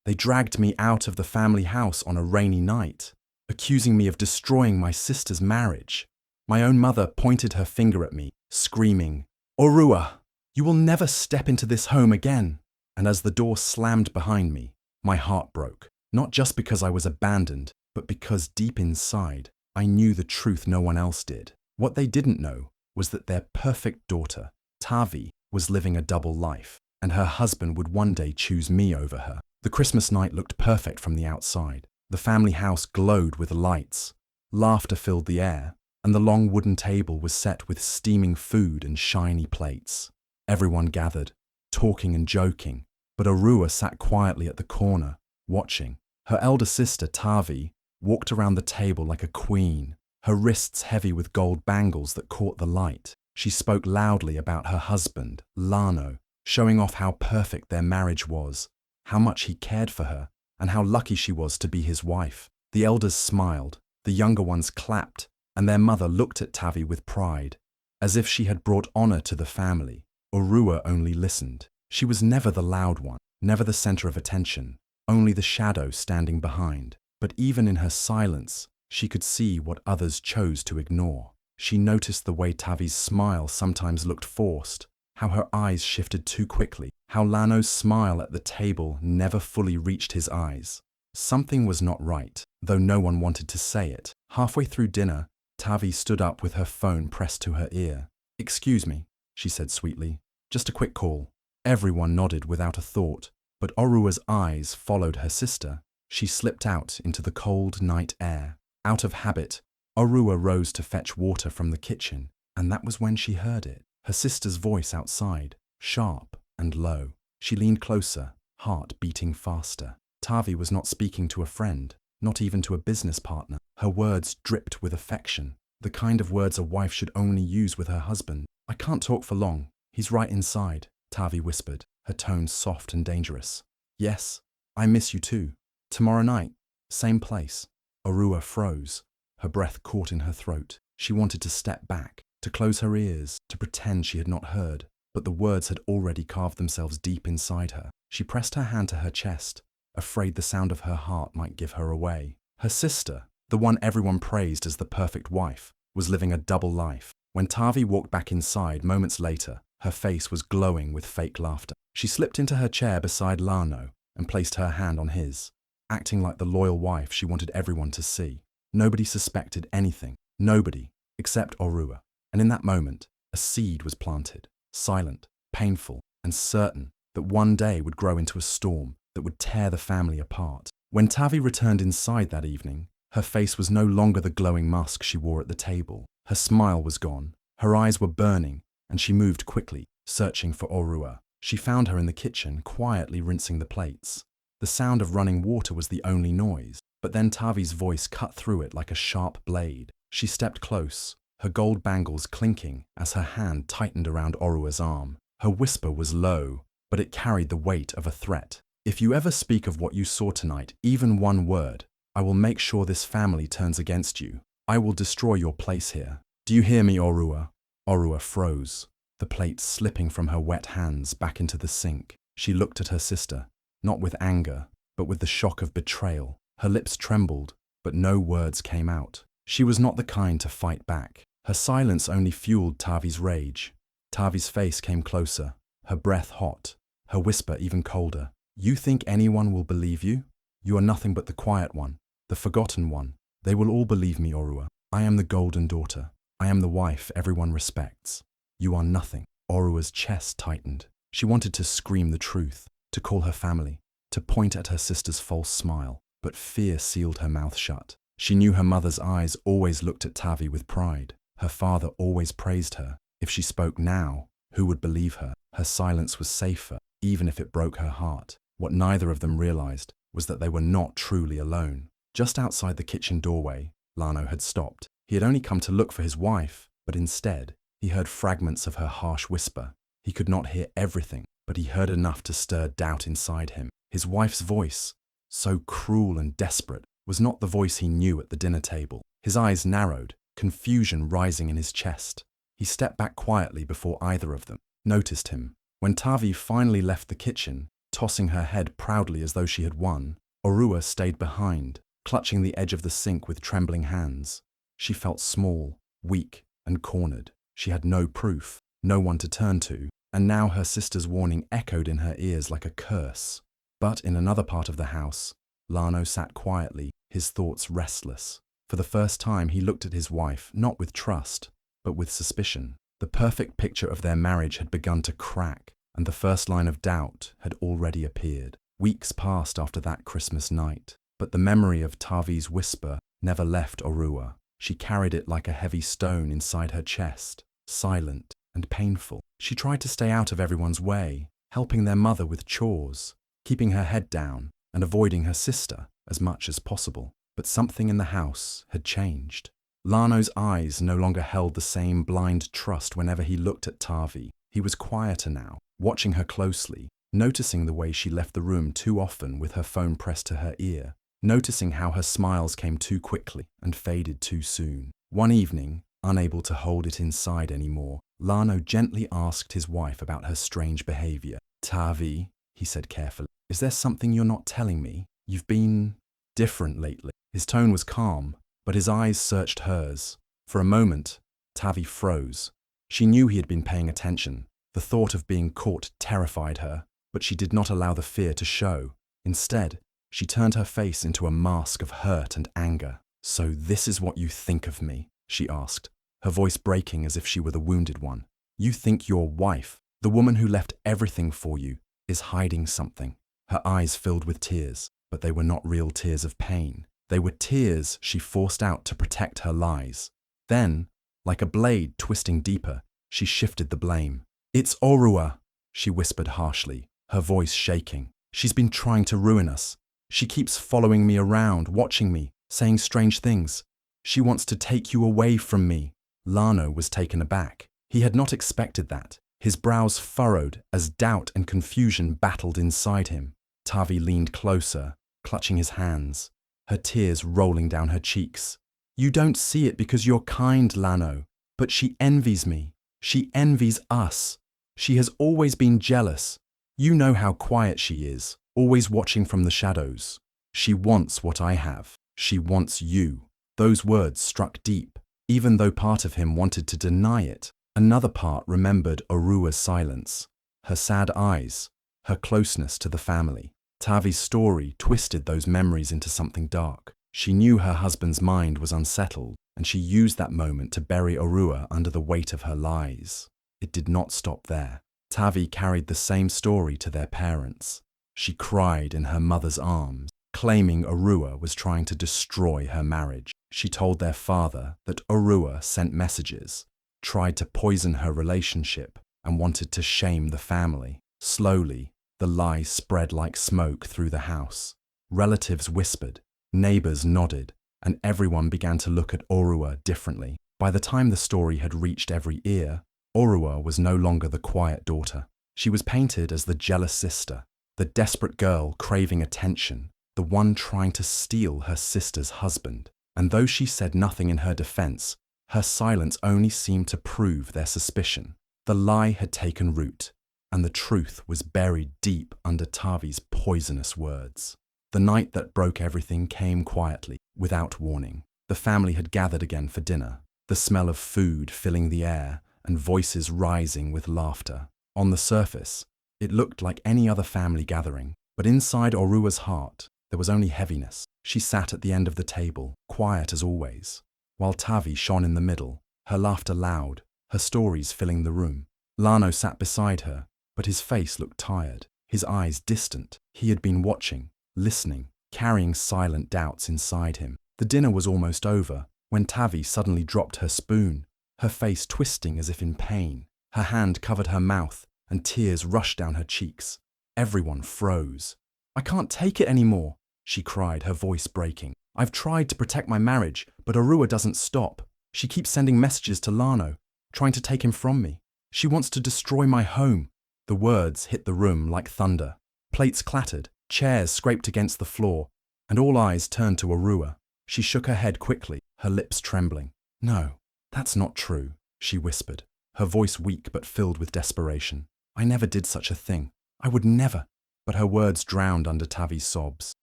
They dragged me out of the family house on a rainy night, accusing me of destroying my sister's marriage. My own mother pointed her finger at me, screaming, "Orua, you will never step into this home again." And as the door slammed behind me, my heart broke, not just because I was abandoned, but because deep inside, I knew the truth no one else did. What they didn't know was that their perfect daughter, Tavi, was living a double life, and her husband would one day choose me over her. The Christmas night looked perfect from the outside. The family house glowed with lights. Laughter filled the air, and the long wooden table was set with steaming food and shiny plates. Everyone gathered, talking and joking, but Orua sat quietly at the corner, watching. Her elder sister, Tavi, walked around the table like a queen, her wrists heavy with gold bangles that caught the light. She spoke loudly about her husband, Lano, showing off how perfect their marriage was, how much he cared for her, and how lucky she was to be his wife. The elders smiled, the younger ones clapped, and their mother looked at Tavi with pride, as if she had brought honor to the family. Orua only listened. She was never the loud one, never the center of attention, only the shadow standing behind. But even in her silence, she could see what others chose to ignore. She noticed the way Tavi's smile sometimes looked forced, how her eyes shifted too quickly, how Lano's smile at the table never fully reached his eyes. Something was not right, though no one wanted to say it. Halfway through dinner, Tavi stood up with her phone pressed to her ear. "Excuse me," she said sweetly. "Just a quick call." Everyone nodded without a thought, but Orua's eyes followed her sister. She slipped out into the cold night air. Out of habit, Orua rose to fetch water from the kitchen, and that was when she heard it. Her sister's voice outside, sharp and low. She leaned closer, heart beating faster. Tavi was not speaking to a friend, not even to a business partner. Her words dripped with affection, the kind of words a wife should only use with her husband. "I can't talk for long. He's right inside," Tavi whispered, her tone soft and dangerous. "Yes, I miss you too. Tomorrow night, same place." Orua froze, her breath caught in her throat. She wanted to step back, to close her ears, to pretend she had not heard, but the words had already carved themselves deep inside her. She pressed her hand to her chest, afraid the sound of her heart might give her away. Her sister, the one everyone praised as the perfect wife, was living a double life. When Tavi walked back inside moments later, her face was glowing with fake laughter. She slipped into her chair beside Lano and placed her hand on his, acting like the loyal wife she wanted everyone to see. Nobody suspected anything, nobody, except Orua. And in that moment, a seed was planted, silent, painful, and certain that one day would grow into a storm that would tear the family apart. When Tavi returned inside that evening, her face was no longer the glowing mask she wore at the table. Her smile was gone, her eyes were burning, and she moved quickly, searching for Orua. She found her in the kitchen, quietly rinsing the plates. The sound of running water was the only noise, but then Tavi's voice cut through it like a sharp blade. She stepped close, her gold bangles clinking as her hand tightened around Orua's arm. Her whisper was low, but it carried the weight of a threat. "If you ever speak of what you saw tonight, even one word, I will make sure this family turns against you. I will destroy your place here. Do you hear me, Orua?" Orua froze, the plate slipping from her wet hands back into the sink. She looked at her sister, not with anger, but with the shock of betrayal. Her lips trembled, but no words came out. She was not the kind to fight back. Her silence only fueled Tavi's rage. Tavi's face came closer, her breath hot, her whisper even colder. "You think anyone will believe you? You are nothing but the quiet one, the forgotten one. They will all believe me, Orua. I am the golden daughter. I am the wife everyone respects. You are nothing." Orua's chest tightened. She wanted to scream the truth, to call her family, to point at her sister's false smile, but fear sealed her mouth shut. She knew her mother's eyes always looked at Tavi with pride. Her father always praised her. If she spoke now, who would believe her? Her silence was safer, even if it broke her heart. What neither of them realized was that they were not truly alone. Just outside the kitchen doorway, Lano had stopped. He had only come to look for his wife, but instead, he heard fragments of her harsh whisper. He could not hear everything, but he heard enough to stir doubt inside him. His wife's voice, so cruel and desperate, was not the voice he knew at the dinner table. His eyes narrowed, confusion rising in his chest. He stepped back quietly before either of them noticed him. When Tavi finally left the kitchen, Tossing her head proudly as though she had won, Orua stayed behind, clutching the edge of the sink with trembling hands. She felt small, weak, and cornered. She had no proof, no one to turn to, and now her sister's warning echoed in her ears like a curse. But in another part of the house, Lano sat quietly, his thoughts restless. For the first time, he looked at his wife, not with trust, but with suspicion. The perfect picture of their marriage had begun to crack, and the first line of doubt had already appeared. Weeks passed after that Christmas night, but the memory of Tavi's whisper never left Orua. She carried it like a heavy stone inside her chest, silent and painful. She tried to stay out of everyone's way, helping their mother with chores, keeping her head down, and avoiding her sister as much as possible. But something in the house had changed. Lano's eyes no longer held the same blind trust whenever he looked at Tavi. He was quieter now, watching her closely, noticing the way she left the room too often with her phone pressed to her ear, noticing how her smiles came too quickly and faded too soon. One evening, unable to hold it inside anymore, Lano gently asked his wife about her strange behavior. "Tavi," he said carefully, "is there something you're not telling me? You've been different lately." His tone was calm, but his eyes searched hers. For a moment, Tavi froze. She knew he had been paying attention. The thought of being caught terrified her, but she did not allow the fear to show. Instead, she turned her face into a mask of hurt and anger. "So this is what you think of me?" she asked, her voice breaking as if she were the wounded one. "You think your wife, the woman who left everything for you, is hiding something?" Her eyes filled with tears, but they were not real tears of pain. They were tears she forced out to protect her lies. Then, like a blade twisting deeper, she shifted the blame. "It's Orua," she whispered harshly, her voice shaking. "She's been trying to ruin us. She keeps following me around, watching me, saying strange things. She wants to take you away from me." Lano was taken aback. He had not expected that. His brows furrowed as doubt and confusion battled inside him. Tavi leaned closer, clutching his hands, her tears rolling down her cheeks. "You don't see it because you're kind, Lano, but she envies me. She envies us. She has always been jealous. You know how quiet she is, always watching from the shadows. She wants what I have. She wants you." Those words struck deep. Even though part of him wanted to deny it, another part remembered Orua's silence, her sad eyes, her closeness to the family. Tavi's story twisted those memories into something dark. She knew her husband's mind was unsettled, and she used that moment to bury Orua under the weight of her lies. It did not stop there. Tavi carried the same story to their parents. She cried in her mother's arms, claiming Orua was trying to destroy her marriage. She told their father that Orua sent messages, tried to poison her relationship, and wanted to shame the family. Slowly, the lie spread like smoke through the house. Relatives whispered, neighbors nodded, and everyone began to look at Orua differently. By the time the story had reached every ear, Orua was no longer the quiet daughter. She was painted as the jealous sister, the desperate girl craving attention, the one trying to steal her sister's husband. And though she said nothing in her defense, her silence only seemed to prove their suspicion. The lie had taken root, and the truth was buried deep under Tavi's poisonous words. The night that broke everything came quietly, without warning. The family had gathered again for dinner, the smell of food filling the air and voices rising with laughter. On the surface, it looked like any other family gathering, but inside Orua's heart, there was only heaviness. She sat at the end of the table, quiet as always, while Tavi shone in the middle, her laughter loud, her stories filling the room. Lano sat beside her, but his face looked tired, his eyes distant. He had been watching, listening, carrying silent doubts inside him. The dinner was almost over, when Tavi suddenly dropped her spoon, her face twisting as if in pain. Her hand covered her mouth, and tears rushed down her cheeks. Everyone froze. "I can't take it anymore," she cried, her voice breaking. "I've tried to protect my marriage, but Orua doesn't stop. She keeps sending messages to Lano, trying to take him from me. She wants to destroy my home." The words hit the room like thunder. Plates clattered, chairs scraped against the floor, and all eyes turned to Orua. She shook her head quickly, her lips trembling. "No, that's not true," she whispered, her voice weak but filled with desperation. "I never did such a thing. I would never." but her words drowned under Tavi's sobs.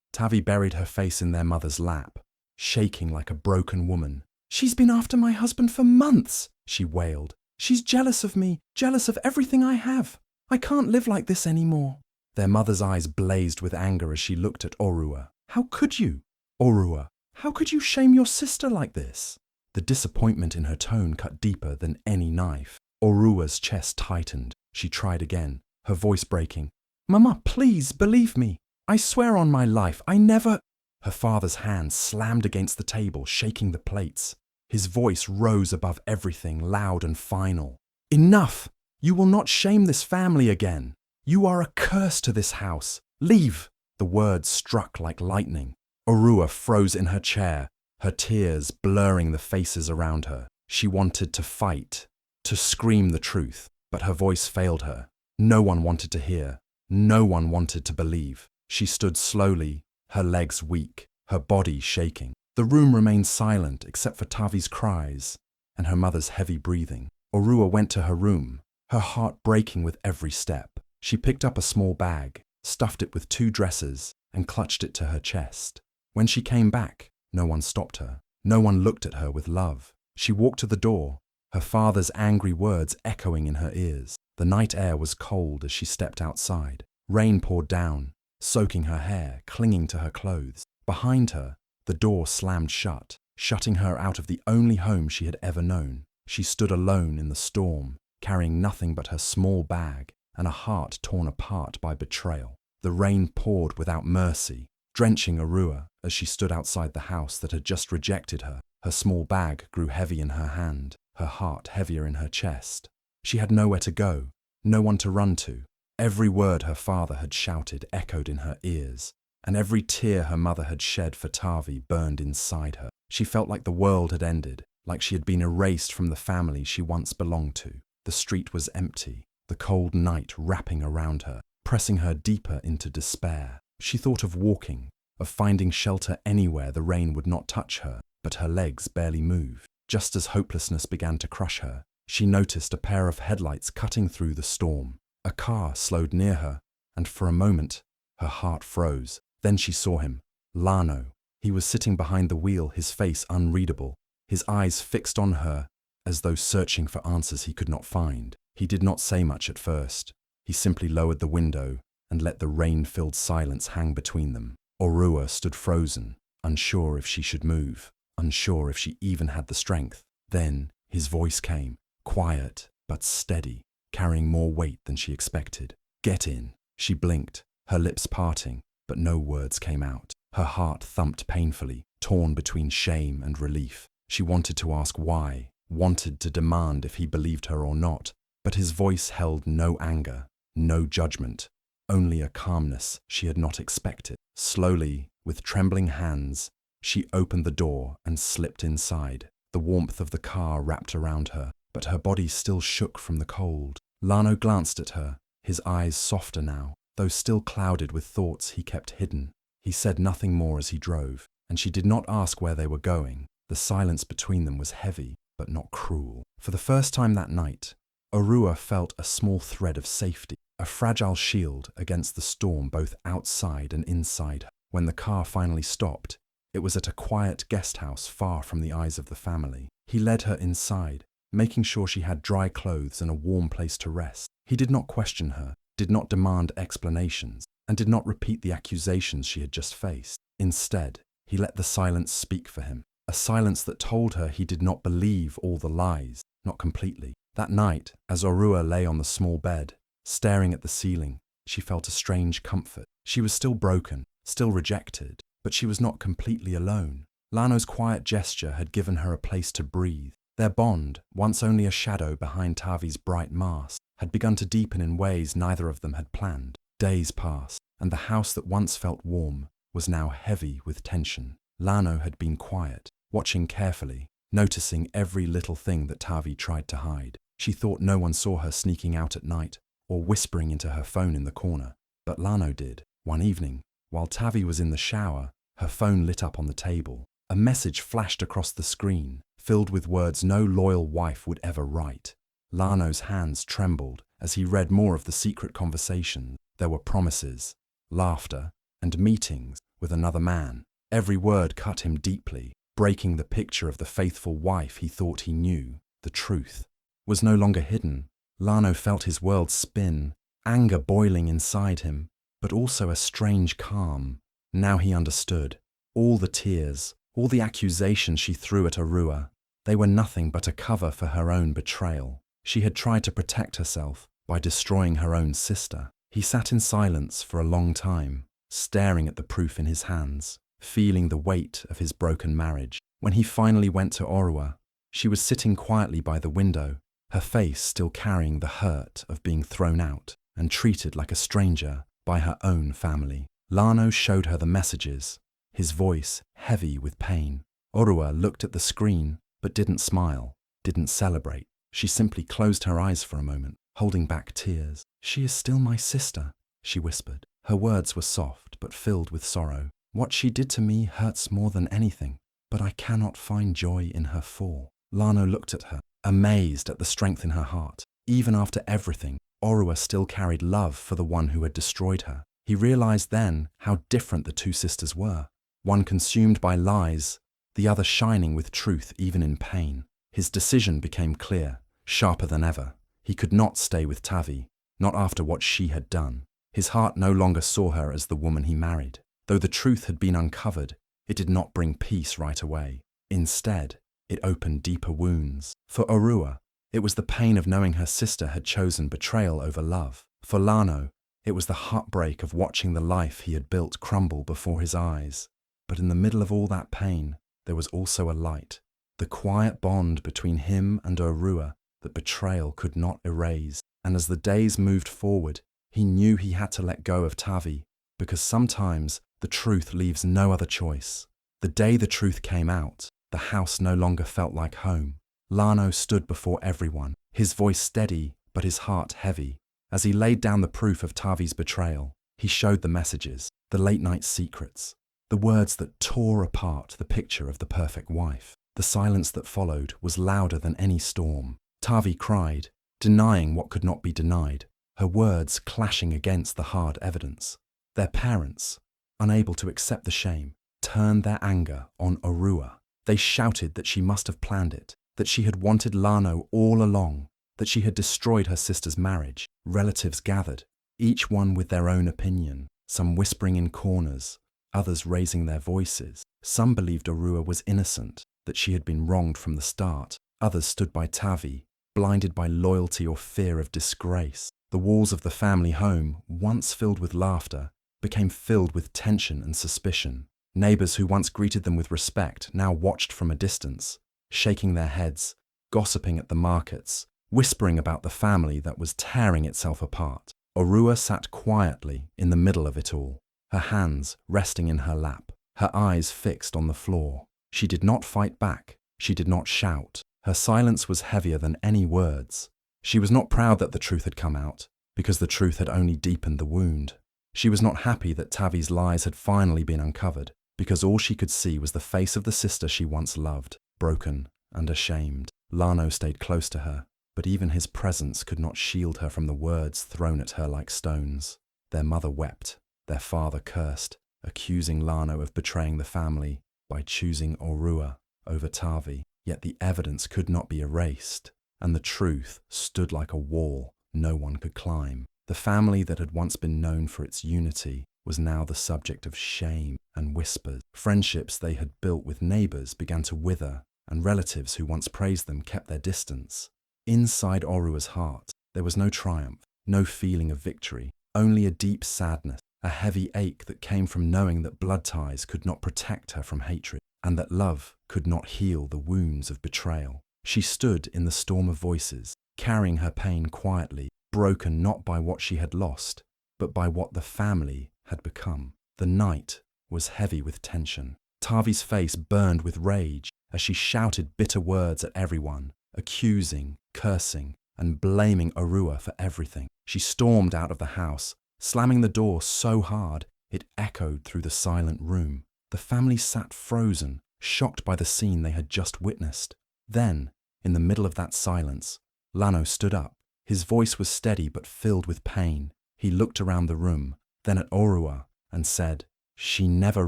Tavi buried her face in their mother's lap, shaking like a broken woman. "She's been after my husband for months," she wailed. "She's jealous of me, jealous of everything I have. I can't live like this anymore." Their mother's eyes blazed with anger as she looked at Orua. "How could you? Orua, how could you shame your sister like this?" The disappointment in her tone cut deeper than any knife. Orua's chest tightened. She tried again, her voice breaking. "Mama, please, believe me. I swear on my life, I never—" Her father's hand slammed against the table, shaking the plates. His voice rose above everything, loud and final. "Enough! You will not shame this family again. You are a curse to this house. Leave!" The words struck like lightning. Orua froze in her chair, her tears blurring the faces around her. She wanted to fight, to scream the truth, but her voice failed her. No one wanted to hear. No one wanted to believe. She stood slowly, her legs weak, her body shaking. The room remained silent except for Tavi's cries and her mother's heavy breathing. Orua went to her room, her heart breaking with every step. She picked up a small bag, stuffed it with 2 dresses, and clutched it to her chest. When she came back, no one stopped her. No one looked at her with love. She walked to the door, her father's angry words echoing in her ears. The night air was cold as she stepped outside. Rain poured down, soaking her hair, clinging to her clothes. Behind her, the door slammed shut, shutting her out of the only home she had ever known. She stood alone in the storm, carrying nothing but her small bag and a heart torn apart by betrayal. The rain poured without mercy, drenching Orua as she stood outside the house that had just rejected her. Her small bag grew heavy in her hand, her heart heavier in her chest. She had nowhere to go, no one to run to. Every word her father had shouted echoed in her ears, and every tear her mother had shed for Tavi burned inside her. She felt like the world had ended, like she had been erased from the family she once belonged to. The street was empty, the cold night wrapping around her, pressing her deeper into despair. She thought of walking, of finding shelter anywhere the rain would not touch her, but her legs barely moved. Just as hopelessness began to crush her, she noticed a pair of headlights cutting through the storm. A car slowed near her, and for a moment, her heart froze. Then she saw him, Lano. He was sitting behind the wheel, his face unreadable, his eyes fixed on her as though searching for answers he could not find. He did not say much at first. He simply lowered the window and let the rain-filled silence hang between them. Orua stood frozen, unsure if she should move, unsure if she even had the strength. Then his voice came, quiet but steady, carrying more weight than she expected. "Get in." She blinked, her lips parting, but no words came out. Her heart thumped painfully, torn between shame and relief. She wanted to ask why, wanted to demand if he believed her or not, but his voice held no anger, no judgment, only a calmness she had not expected. Slowly, with trembling hands, she opened the door and slipped inside. The warmth of the car wrapped around her, but her body still shook from the cold. Lano glanced at her, his eyes softer now, though still clouded with thoughts he kept hidden. He said nothing more as he drove, and she did not ask where they were going. The silence between them was heavy, but not cruel. For the first time that night, Orua felt a small thread of safety, a fragile shield against the storm both outside and inside her. When the car finally stopped, it was at a quiet guest house far from the eyes of the family. He led her inside, making sure she had dry clothes and a warm place to rest. He did not question her, did not demand explanations, and did not repeat the accusations she had just faced. Instead, he let the silence speak for him, a silence that told her he did not believe all the lies, not completely. That night, as Orua lay on the small bed, staring at the ceiling, she felt a strange comfort. She was still broken, still rejected, but she was not completely alone. Lano's quiet gesture had given her a place to breathe. Their bond, once only a shadow behind Tavi's bright mask, had begun to deepen in ways neither of them had planned. Days passed, and the house that once felt warm was now heavy with tension. Lano had been quiet, watching carefully, noticing every little thing that Tavi tried to hide. She thought no one saw her sneaking out at night or whispering into her phone in the corner, but Lano did. One evening, while Tavi was in the shower, her phone lit up on the table. A message flashed across the screen, filled with words no loyal wife would ever write. Lano's hands trembled as he read more of the secret conversation. There were promises, laughter, and meetings with another man. Every word cut him deeply, breaking the picture of the faithful wife he thought he knew. The truth was no longer hidden. Lano felt his world spin, anger boiling inside him, but also a strange calm. Now he understood. All the tears, all the accusations she threw at Arua, they were nothing but a cover for her own betrayal. She had tried to protect herself by destroying her own sister. He sat in silence for a long time, staring at the proof in his hands, feeling the weight of his broken marriage. When he finally went to Arua, she was sitting quietly by the window, her face still carrying the hurt of being thrown out and treated like a stranger by her own family. Lano showed her the messages, his voice heavy with pain. Arua looked at the screen but didn't smile, didn't celebrate. She simply closed her eyes for a moment, holding back tears. "She is still my sister," she whispered. Her words were soft but filled with sorrow. "What she did to me hurts more than anything, but I cannot find joy in her fall." Lano looked at her, amazed at the strength in her heart. Even after everything, Arua still carried love for the one who had destroyed her. He realized then how different the two sisters were, one consumed by lies, the other shining with truth even in pain. His decision became clear, sharper than ever. He could not stay with Tavi, not after what she had done. His heart no longer saw her as the woman he married. Though the truth had been uncovered, it did not bring peace right away. Instead, it opened deeper wounds. For Arua, it was the pain of knowing her sister had chosen betrayal over love. For Lano, it was the heartbreak of watching the life he had built crumble before his eyes. But in the middle of all that pain, there was also a light, the quiet bond between him and Arua that betrayal could not erase. And as the days moved forward, he knew he had to let go of Tavi, because sometimes the truth leaves no other choice. The day the truth came out, the house no longer felt like home. Lano stood before everyone, his voice steady but his heart heavy. As he laid down the proof of Tavi's betrayal, he showed the messages, the late-night secrets, the words that tore apart the picture of the perfect wife. The silence that followed was louder than any storm. Tavi cried, denying what could not be denied, her words clashing against the hard evidence. Their parents, unable to accept the shame, turned their anger on Arua. They shouted that she must have planned it, that she had wanted Lano all along, that she had destroyed her sister's marriage. Relatives gathered, each one with their own opinion, some whispering in corners, others raising their voices. Some believed Arua was innocent, that she had been wronged from the start. Others stood by Tavi, blinded by loyalty or fear of disgrace. The walls of the family home, once filled with laughter, became filled with tension and suspicion. Neighbors who once greeted them with respect now watched from a distance, shaking their heads, gossiping at the markets, whispering about the family that was tearing itself apart. Arua sat quietly in the middle of it all, her hands resting in her lap, her eyes fixed on the floor. She did not fight back. She did not shout. Her silence was heavier than any words. She was not proud that the truth had come out, because the truth had only deepened the wound. She was not happy that Tavi's lies had finally been uncovered, because all she could see was the face of the sister she once loved, broken and ashamed. Lano stayed close to her, but even his presence could not shield her from the words thrown at her like stones. Their mother wept, their father cursed, accusing Lano of betraying the family by choosing Arua over Tavi. Yet the evidence could not be erased, and the truth stood like a wall no one could climb. The family that had once been known for its unity was now the subject of shame and whispers. Friendships they had built with neighbors began to wither, and relatives who once praised them kept their distance. Inside Orua's heart, there was no triumph, no feeling of victory, only a deep sadness, a heavy ache that came from knowing that blood ties could not protect her from hatred, and that love could not heal the wounds of betrayal. She stood in the storm of voices, carrying her pain quietly, broken not by what she had lost, but by what the family had become. The night was heavy with tension. Tavi's face burned with rage as she shouted bitter words at everyone, accusing, cursing, and blaming Arua for everything. She stormed out of the house, slamming the door so hard it echoed through the silent room. The family sat frozen, shocked by the scene they had just witnessed. Then, in the middle of that silence, Lano stood up. His voice was steady but filled with pain. He looked around the room, then at Orua, and said, "She never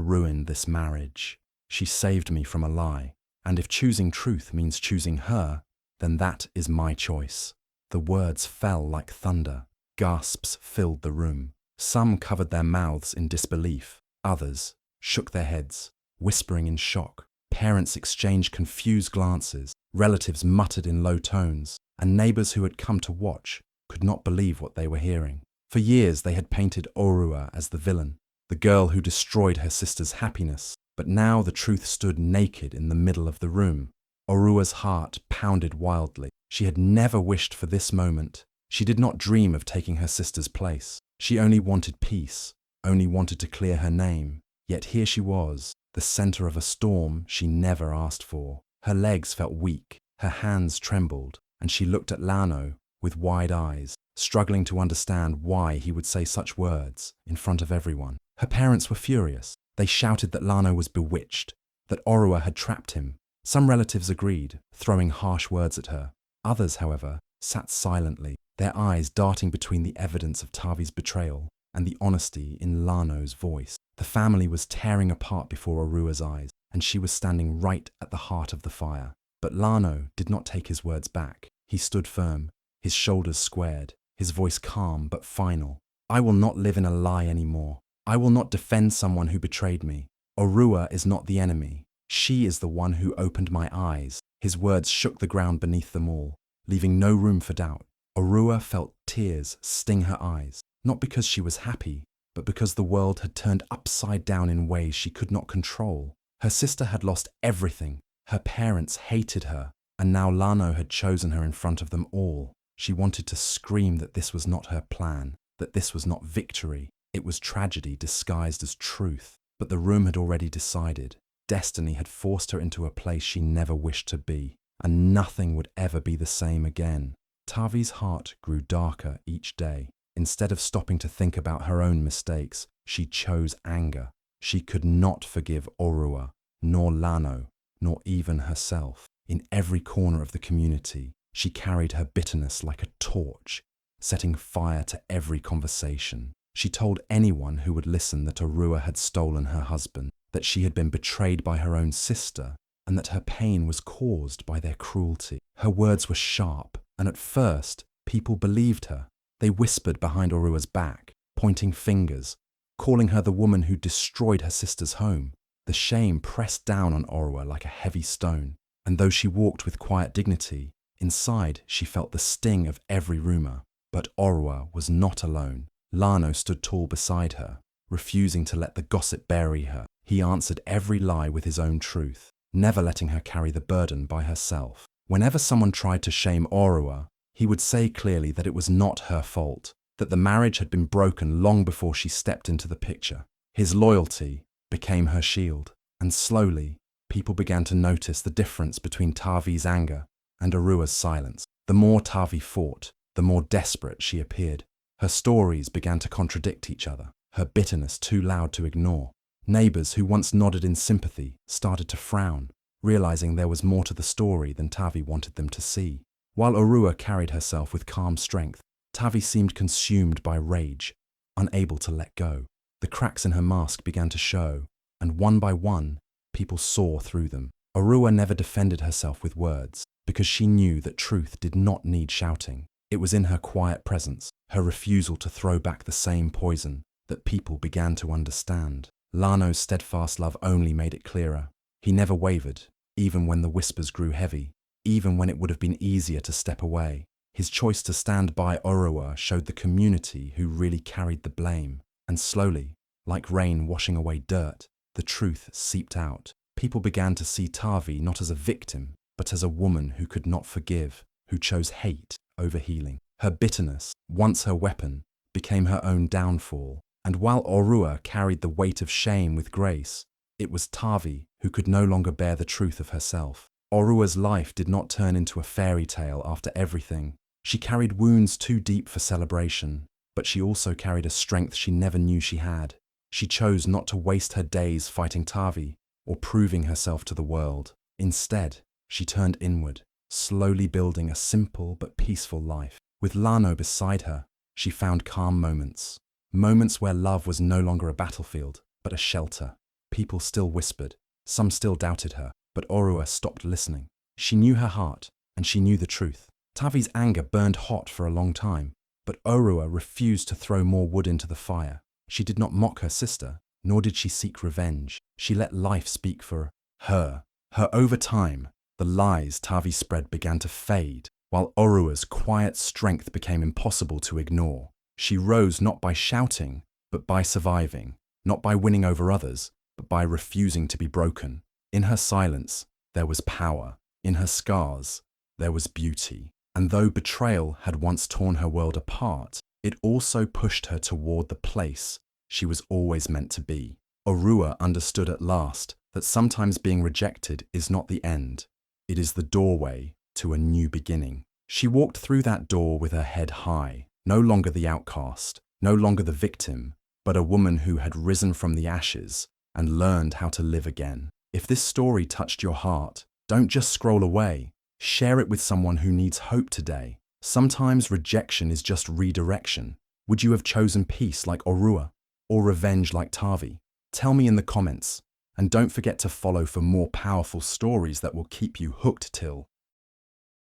ruined this marriage. She saved me from a lie, and if choosing truth means choosing her, then that is my choice." The words fell like thunder. Gasps filled the room. Some covered their mouths in disbelief. Others shook their heads, whispering in shock. Parents exchanged confused glances. Relatives muttered in low tones, and neighbors who had come to watch could not believe what they were hearing. For years they had painted Orua as the villain, the girl who destroyed her sister's happiness. But now the truth stood naked in the middle of the room. Orua's heart pounded wildly. She had never wished for this moment. She did not dream of taking her sister's place. She only wanted peace, only wanted to clear her name. Yet here she was, the center of a storm she never asked for. Her legs felt weak, her hands trembled, and she looked at Lano with wide eyes, struggling to understand why he would say such words in front of everyone. Her parents were furious. They shouted that Lano was bewitched, that Orua had trapped him. Some relatives agreed, throwing harsh words at her. Others, however, sat silently, their eyes darting between the evidence of Tavi's betrayal and the honesty in Lano's voice. The family was tearing apart before Orua's eyes, and she was standing right at the heart of the fire. But Lano did not take his words back. He stood firm, his shoulders squared, his voice calm but final. "I will not live in a lie anymore. I will not defend someone who betrayed me. Orua is not the enemy. She is the one who opened my eyes." His words shook the ground beneath them all, leaving no room for doubt. Orua felt tears sting her eyes, not because she was happy, but because the world had turned upside down in ways she could not control. Her sister had lost everything. Her parents hated her, and now Lano had chosen her in front of them all. She wanted to scream that this was not her plan, that this was not victory. It was tragedy disguised as truth. But the room had already decided. Destiny had forced her into a place she never wished to be, and nothing would ever be the same again. Tavi's heart grew darker each day. Instead of stopping to think about her own mistakes, she chose anger. She could not forgive Orua, nor Lano, nor even herself. In every corner of the community, she carried her bitterness like a torch, setting fire to every conversation. She told anyone who would listen that Orua had stolen her husband, that she had been betrayed by her own sister, and that her pain was caused by their cruelty. Her words were sharp, and at first, people believed her. They whispered behind Orua's back, pointing fingers, calling her the woman who destroyed her sister's home. The shame pressed down on Orua like a heavy stone, and though she walked with quiet dignity, inside she felt the sting of every rumor. But Orua was not alone. Lano stood tall beside her, refusing to let the gossip bury her. He answered every lie with his own truth, never letting her carry the burden by herself. Whenever someone tried to shame Orua, he would say clearly that it was not her fault, that the marriage had been broken long before she stepped into the picture. His loyalty became her shield, and slowly, people began to notice the difference between Tavi's anger and Orua's silence. The more Tavi fought, the more desperate she appeared. Her stories began to contradict each other, her bitterness too loud to ignore. Neighbors who once nodded in sympathy started to frown, realizing there was more to the story than Tavi wanted them to see. While Orua carried herself with calm strength, Tavi seemed consumed by rage, unable to let go. The cracks in her mask began to show, and one by one, people saw through them. Orua never defended herself with words, because she knew that truth did not need shouting. It was in her quiet presence, her refusal to throw back the same poison, that people began to understand. Lano's steadfast love only made it clearer. He never wavered, even when the whispers grew heavy, even when it would have been easier to step away. His choice to stand by Orua showed the community who really carried the blame. And slowly, like rain washing away dirt, the truth seeped out. People began to see Tavi not as a victim, but as a woman who could not forgive, who chose hate over healing. Her bitterness, once her weapon, became her own downfall. And while Orua carried the weight of shame with grace, it was Tavi who could no longer bear the truth of herself. Orua's life did not turn into a fairy tale after everything. She carried wounds too deep for celebration, but she also carried a strength she never knew she had. She chose not to waste her days fighting Tavi or proving herself to the world. Instead, she turned inward, slowly building a simple but peaceful life. With Lano beside her, she found calm moments, Moments where love was no longer a battlefield, but a shelter. People still whispered, some still doubted her, but Orua stopped listening. She knew her heart, and she knew the truth. Tavi's anger burned hot for a long time, but Orua refused to throw more wood into the fire. She did not mock her sister, nor did she seek revenge. She let life speak for her. Over time, the lies Tavi spread began to fade, while Orua's quiet strength became impossible to ignore. She rose not by shouting, but by surviving, not by winning over others, but by refusing to be broken. In her silence, there was power. In her scars, there was beauty. And though betrayal had once torn her world apart, it also pushed her toward the place she was always meant to be. Orua understood at last that sometimes being rejected is not the end. It is the doorway to a new beginning. She walked through that door with her head high, no longer the outcast, no longer the victim, but a woman who had risen from the ashes and learned how to live again. If this story touched your heart, don't just scroll away. Share it with someone who needs hope today. Sometimes rejection is just redirection. Would you have chosen peace like Orua or revenge like Tavi? Tell me in the comments, and don't forget to follow for more powerful stories that will keep you hooked till